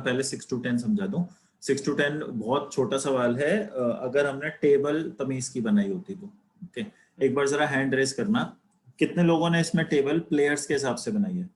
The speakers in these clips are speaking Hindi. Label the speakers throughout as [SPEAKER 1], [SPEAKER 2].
[SPEAKER 1] पहले 6 to 10 समझा दूं। 6 to 10 बहुत छोटा सवाल है, अगर हमने टेबल तमीज की बनाई होती तो। ओके, एक बार जरा हैंड रेस करना, कितने लोगों ने इसमें टेबल प्लेयर्स के हिसाब से बनाई है?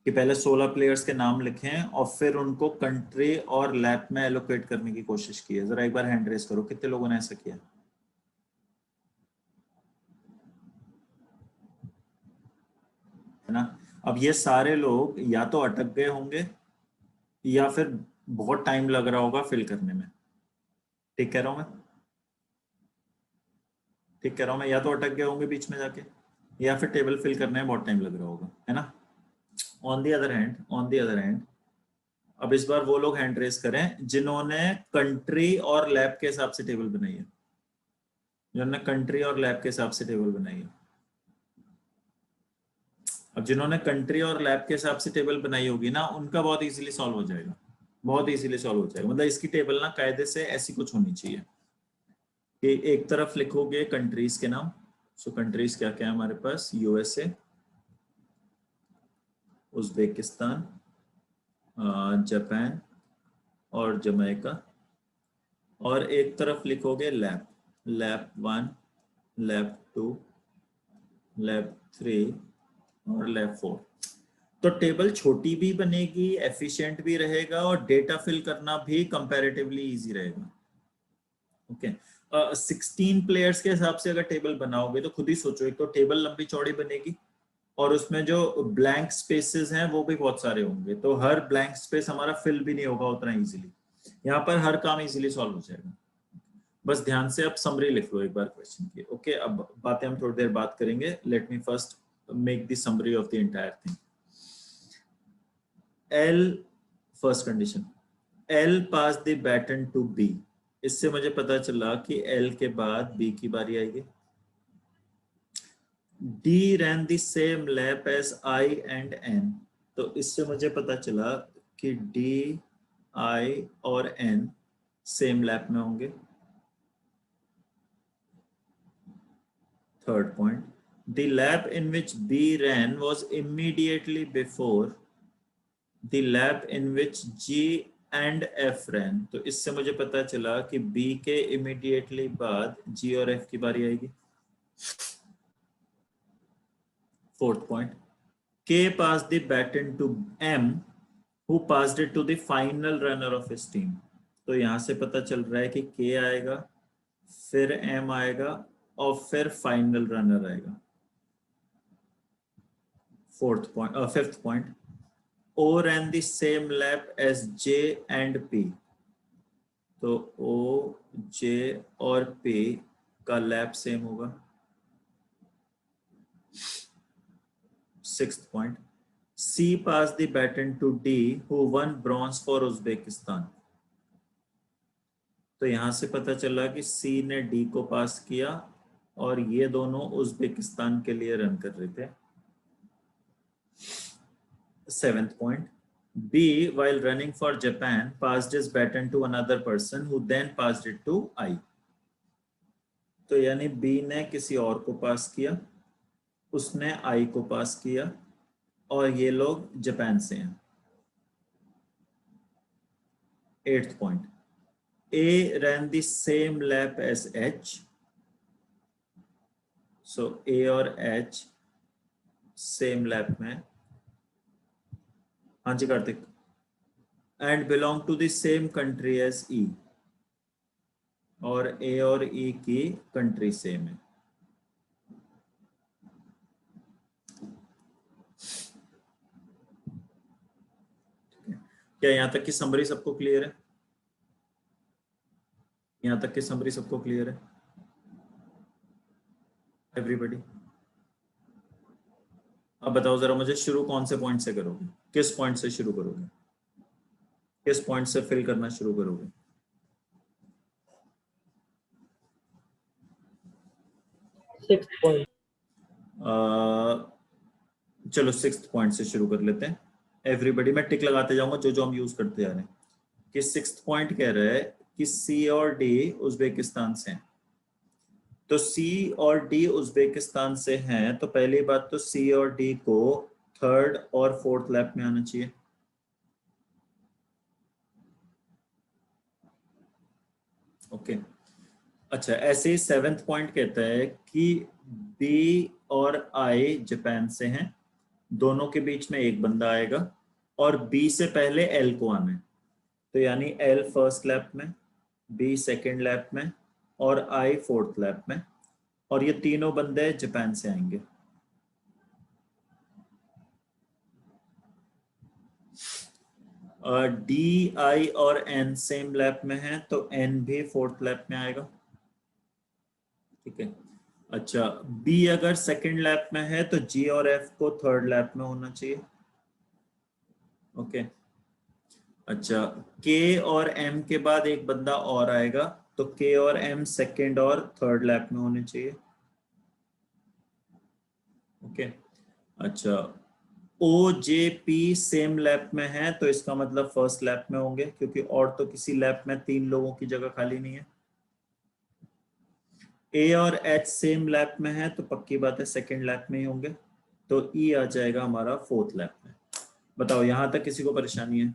[SPEAKER 1] कि पहले 16 प्लेयर्स के नाम लिखें और फिर उनको कंट्री और लैप में एलोकेट करने की कोशिश की है। जरा एक बार हैंड रेस करो, कितने लोगों ने ऐसा किया? है ना। अब ये सारे लोग या तो अटक गए होंगे या फिर बहुत टाइम लग रहा होगा फिल करने में। ठीक कह रहा हूं मैं? ठीक कह रहा हूं मैं? या तो अटक गए होंगे बीच में जाके, या फिर टेबल फिल करने में बहुत टाइम लग रहा होगा, है ना। ऑन दी अदर हैंड अब इस बार वो लोग हैंड रेस करें जिन्होंने कंट्री और लैब के हिसाब से टेबल बनाई है, जिन्होंने कंट्री और लैब के हिसाब से टेबल बनाई है। अब जिन्होंने कंट्री और लैब के हिसाब से टेबल बनाई होगी ना, उनका बहुत इजीली सॉल्व हो जाएगा, बहुत इजीली सॉल्व हो जाएगा। मतलब इसकी टेबल ना कायदे से ऐसी कुछ होनी चाहिए कि एक तरफ लिखोगे कंट्रीज के नाम। सो कंट्रीज क्या क्या है हमारे पास? यूएसए, उज्बेकिस्तान, जापान और जमैका। और एक तरफ लिखोगे लैब, लैब 1, लैब 2, लैब 3 और लैब 4। तो टेबल छोटी भी बनेगी, एफिशिएंट भी रहेगा और डेटा फिल करना भी कंपैरेटिवली इजी रहेगा। ओके, 16 प्लेयर्स के हिसाब से अगर टेबल बनाओगे तो खुद ही सोचो, एक तो टेबल लंबी चौड़ी बनेगी और उसमें जो ब्लैंक स्पेसेस हैं वो भी बहुत सारे होंगे, तो हर ब्लैंक स्पेस हमारा फिल भी नहीं होगा उतना इजीली। यहाँ पर हर काम इजीली सॉल्व हो जाएगा। बस ध्यान से अब समरी लिख लो एक बार क्वेश्चन की। ओके, अब बातें हम थोड़ी देर बात करेंगे। Let me first make the summary of the entire thing. L first condition, L pass the baton to B। इससे मुझे पता चला कि L के बाद B की बारी आएगी। D ran the same lap as I and N। तो इससे मुझे पता चला कि D, I और N सेम लैप में होंगे। Third point, the lap in which B ran was immediately before the lap in which G and F ran। तो इससे मुझे पता चला कि B के immediately बाद G और F की बारी आएगी। Fourth point, K passed the baton to M who passed it to the final runner of his team। तो यहां से पता चल रहा है कि K आएगा, फिर M आएगा और फिर फाइनल रनर आएगा। Fifth point, O ran the same lap as J and P। तो O, J और P का लैप सेम होगा। Sixth point, C passed the baton to D who won bronze for Uzbekistan। तो यहां से पता चला कि C ने D को पास किया और ये दोनों उज्बेकिस्तान के लिए रन कर रहे थे। Seventh point, B while running for Japan passed his baton to another person who then passed it to I। तो यानी B ने किसी और को पास किया, उसने I को पास किया और ये लोग जापान से हैं। Eighth point, A ran the same lap as H। So A और H सेम लैप में। हाँ जी Kartik. And belong to the same country as E। और A और E की कंट्री सेम है। क्या यहां तक की समरी सबको क्लियर है? यहां तक की समरी सबको क्लियर है एवरीबॉडी? अब बताओ जरा मुझे, शुरू कौन से पॉइंट से करोगे? किस पॉइंट से शुरू करोगे? किस पॉइंट से फिल करना शुरू करोगे?
[SPEAKER 2] Sixth point.
[SPEAKER 1] चलो सिक्स्थ पॉइंट से शुरू कर लेते हैं एवरीबॉडी। मैं टिक लगाते जाऊंगा जो जो हम यूज करते जा रहे हैं। कि सिक्स्थ पॉइंट कह रहा है कि C और D उज्बेकिस्तान से हैं। तो C और D उज्बेकिस्तान से हैं, तो पहली बात तो C और D को थर्ड और फोर्थ लैप में आना चाहिए। ओके अच्छा, ऐसे ही 7th पॉइंट कहता है कि बी और आई जापान से हैं, दोनों के बीच में एक बंदा आएगा और बी से पहले एल को आना है। तो यानी एल फर्स्ट लैप में, बी सेकेंड लैप में और आई फोर्थ लैप में, और ये तीनों बंदे जापान से आएंगे। डी आई और एन सेम लैप में है तो एन भी फोर्थ लैप में आएगा। ठीक है अच्छा, बी अगर सेकंड लैप में है तो जी और एफ को थर्ड लैप में होना चाहिए। ओके अच्छा, के और एम के बाद एक बंदा और आएगा तो के और एम सेकंड और थर्ड लैप में होने चाहिए। ओके अच्छा, ओ जे पी सेम लैप में है तो इसका मतलब फर्स्ट लैप में होंगे, क्योंकि और तो किसी लैप में 3 लोगों की जगह खाली नहीं है। ए और एच सेम लैप में है तो पक्की बात है सेकंड लैप में ही होंगे, तो ई आ जाएगा हमारा फोर्थ लैप में। बताओ यहां तक किसी को परेशानी है?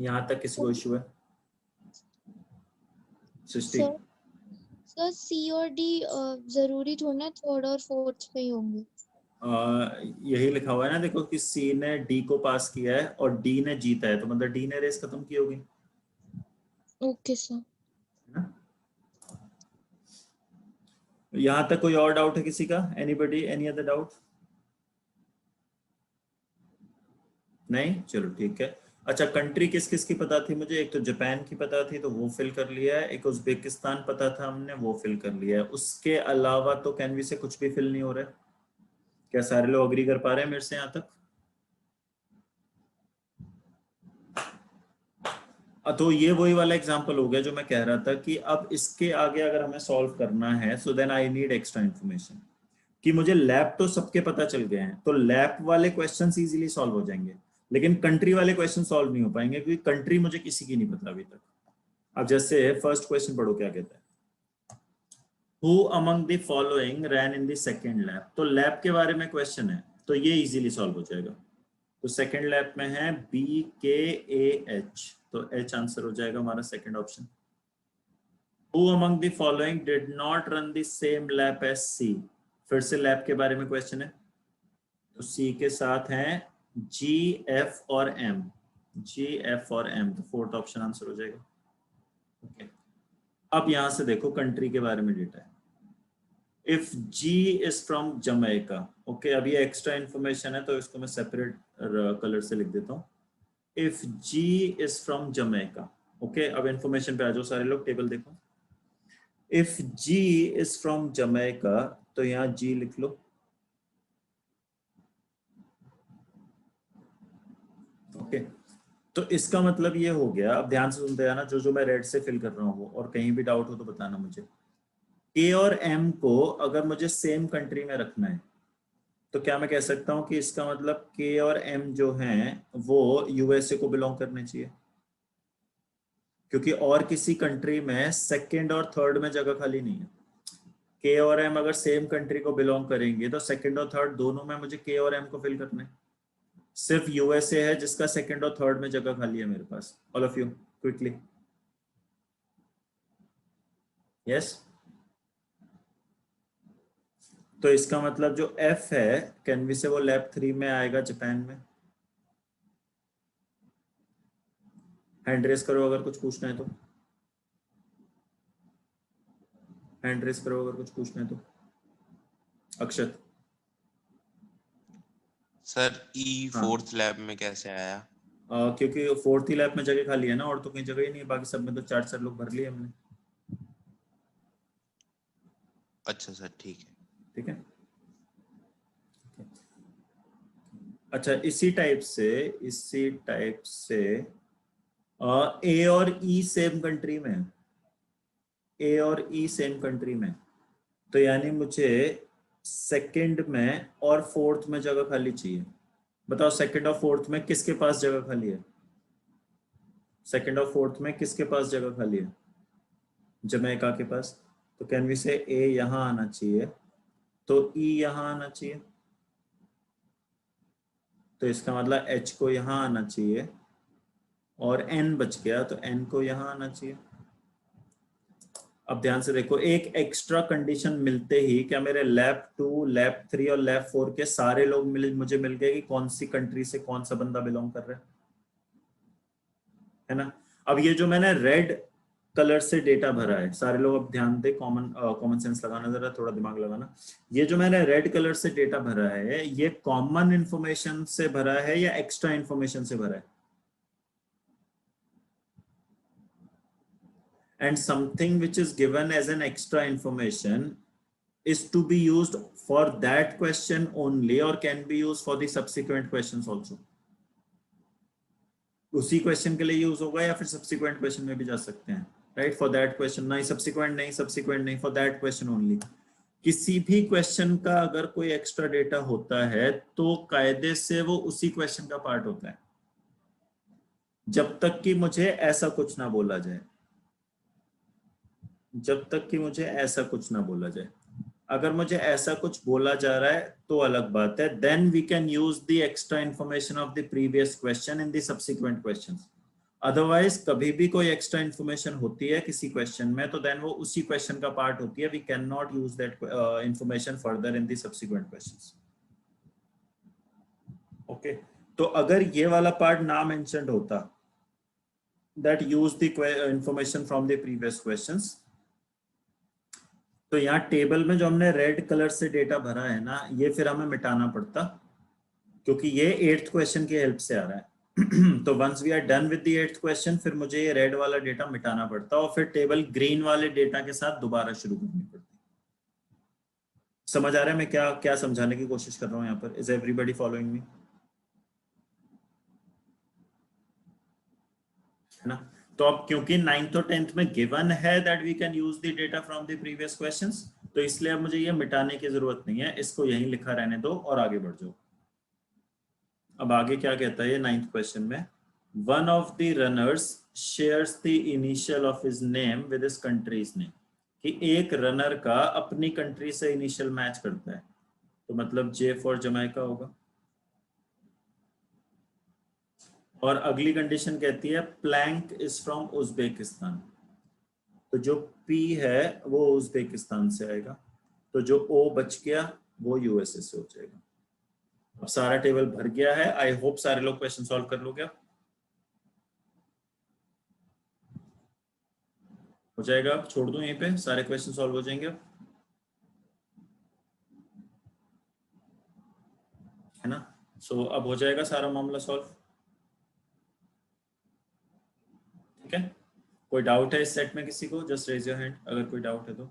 [SPEAKER 1] यहां तक किसी को इशू है? सृष्टि?
[SPEAKER 3] सर सर सी और डी जरूरी थोड़ा ना थर्ड और फोर्थ पे ही होंगे।
[SPEAKER 1] यही लिखा हुआ है ना, देखो कि सी ने डी को पास किया है और डी ने जीता है, तो मतलब डी ने रेस खत्म की होगी,
[SPEAKER 3] ओके सर।
[SPEAKER 1] है ना? यहां तक कोई और डाउट है किसी का? Anybody, any other doubt? नहीं, चलो ठीक है। अच्छा, कंट्री किस किस की पता थी मुझे? एक तो जापान की पता थी तो वो फिल कर लिया है, एक उज्बेकिस्तान पता था हमने, वो फिल कर लिया है। उसके अलावा तो कैनवी से कुछ भी फिल नहीं हो रहा है। क्या सारे लोग अग्री कर पा रहे हैं मेरे से यहाँ तक? तो ये वही वाला एग्जांपल हो गया जो मैं कह रहा था कि अब इसके आगे अगर हमें सॉल्व करना है so then I need extra information. कि मुझे लैब तो सबके पता चल गए हैं तो लैब वाले क्वेश्चंस इजीली सॉल्व हो जाएंगे, लेकिन कंट्री वाले क्वेश्चन सॉल्व नहीं हो पाएंगे क्योंकि कंट्री मुझे किसी की नहीं पता अभी तक। अब जैसे फर्स्ट क्वेश्चन पढ़ो, क्या कहता है? Who among the following ran in the second lab. तो लैब के बारे में क्वेश्चन है तो ये इजीली सॉल्व हो जाएगा। तो सेकंड लैब में है बी के ए एच, तो एच आंसर हो जाएगा हमारा second option. Who among the following did not run the same lab as C. फिर से लैब के बारे में क्वेश्चन है, तो सी के साथ हैं जी एफ और एम, जी एफ और एम, तो फोर्थ ऑप्शन आंसर हो जाएगा। ओके अब यहां से देखो कंट्री के बारे में डेटा है। If G is from Jamaica, okay अब ये एक्स्ट्रा इंफॉर्मेशन है तो इसको मैं सेपरेट कलर से लिख देता हूँ। If G is from Jamaica, okay अब इंफॉर्मेशन पे आ जाओ सारे लोग, टेबल देखो। If G is from Jamaica तो यहाँ जी लिख लो। ओके तो इसका मतलब ये हो गया, अब ध्यान से सुनते हैं ना, जो जो मैं रेड से फिल कर रहा हूँ, और कहीं भी डाउट हो तो बताना मुझे। ए और एम को अगर मुझे सेम कंट्री में रखना है तो क्या मैं कह सकता हूँ कि इसका मतलब के और एम जो हैं वो यूएसए को बिलोंग करने चाहिए, क्योंकि और किसी कंट्री में सेकंड और थर्ड में जगह खाली नहीं है। के और एम अगर सेम कंट्री को बिलोंग करेंगे तो सेकंड और थर्ड दोनों में मुझे के और एम को फिल करना है। सिर्फ यूएसए है जिसका सेकंड और थर्ड में जगह खाली है मेरे पास। All of you quickly, yes. तो इसका मतलब जो एफ है कैनवी से वो लैब 3 में आएगा जापान में। हैंड रेस करो अगर कुछ पूछना है तो, हैंड रेस करो अगर कुछ पूछना है तो। अक्षत?
[SPEAKER 4] सर ई
[SPEAKER 1] हाँ
[SPEAKER 4] फोर्थ लैब में कैसे आया?
[SPEAKER 1] क्योंकि फोर्थ ही लैब में जगह खाली है ना, और तो कहीं जगह ही नहीं है, बाकी सब में तो 4 लोग भर लिए हमने।
[SPEAKER 4] अच्छा सर ठीक है।
[SPEAKER 1] ठीक है अच्छा, इसी टाइप से ए और ई सेम कंट्री में है, ए और ई सेम कंट्री में, तो यानी मुझे सेकंड में और फोर्थ में जगह खाली चाहिए। बताओ सेकंड और फोर्थ में किसके पास जगह खाली है? सेकंड और फोर्थ में किसके पास जगह खाली है? जमैका के पास। तो कैन वी से ए यहां आना चाहिए तो ई यहां आना चाहिए, तो इसका मतलब एच को यहां आना चाहिए और एन बच गया तो एन को यहां आना चाहिए। अब ध्यान से देखो, एक एक्स्ट्रा कंडीशन मिलते ही क्या मेरे लैब 2, लैब 3 और लैब 4 के सारे लोग मुझे मिल गए कि कौन सी कंट्री से कौन सा बंदा बिलोंग कर रहा है ना। अब ये जो मैंने रेड कलर से डेटा भरा है, सारे लोग अब ध्यान दे, कॉमन सेंस लगाना, जरा थोड़ा दिमाग लगाना। ये जो मैंने रेड कलर से डेटा भरा है, ये कॉमन इंफॉर्मेशन से भरा है या एक्स्ट्रा इंफॉर्मेशन से भरा है? And something which is given as an extra information is to be used for that question only or can be used for the subsequent questions also. उसी क्वेश्चन के लिए यूज होगा या फिर सब्सिक्वेंट क्वेश्चन में भी जा सकते हैं, राइट? फॉर दैट क्वेश्चन, नहीं सब्सिक्वेंट नहीं, सब्सिक्वेंट नहीं, फॉर दैट क्वेश्चन ओनली। किसी भी क्वेश्चन का अगर कोई एक्स्ट्रा डेटा होता है तो कायदे से वो उसी क्वेश्चन का पार्ट होता है, जब तक कि मुझे ऐसा कुछ ना बोला जाए, जब तक कि मुझे ऐसा कुछ ना बोला जाए। अगर मुझे ऐसा कुछ बोला जा रहा है तो अलग बात है, then we can use the extra information of the previous question in the subsequent questions. Otherwise कभी भी कोई एक्स्ट्रा इंफॉर्मेशन होती है किसी क्वेश्चन में तो देन वो उसी क्वेश्चन का पार्ट होती है, we can not use that information further in the subsequent questions. Okay, तो अगर ये वाला पार्ट ना मेंशन्ड होता, that use the information from the previous questions, तो यहाँ टेबल में जो हमने रेड कलर से डेटा भरा है ना, ये फिर हमें मिटाना पड़ता, क्योंकि ये 8th क्वेश्चन की हेल्प से आ रहा है। तो once we are done with the 8th question, फिर मुझे ये रेड वाला डेटा मिटाना पड़ता और फिर टेबल ग्रीन वाले डेटा के साथ दोबारा शुरू करनी पड़ती। समझ आ रहा है मैं क्या क्या समझाने की कोशिश कर रहा हूँ यहाँ पर? Is everybody following me? है ना? तो अब क्योंकि 9th और 10th में गिवन है that we can use the data from the previous questions, तो इसलिए अब मुझे ये मिटाने की जरूरत नहीं है, इसको यहीं लिखा रहने दो और आगे बढ़ जाओ। अब आगे क्या कहता है ये 9th क्वेश्चन में, one of the runners shares the initial of his name with his countries name, कि एक रनर का अपनी कंट्री से इनिशियल मैच करता है, तो मतलब J फॉर जमैका होगा। और अगली कंडीशन कहती है प्लैंक इज फ्रॉम उज्बेकिस्तान, तो जो P है वो उज्बेकिस्तान से आएगा, तो जो O बच गया वो USA से हो जाएगा। अब सारा टेबल भर गया है, आई होप सारे लोग क्वेश्चन सॉल्व कर लोगे, हो जाएगा। अब छोड़ दूं यहीं पे, सारे क्वेश्चन सॉल्व हो जाएंगे, है ना? सो अब हो जाएगा सारा मामला सॉल्व, ठीक है? कोई डाउट है इस सेट में किसी को? जस्ट रेज योर हैंड अगर कोई डाउट है तो।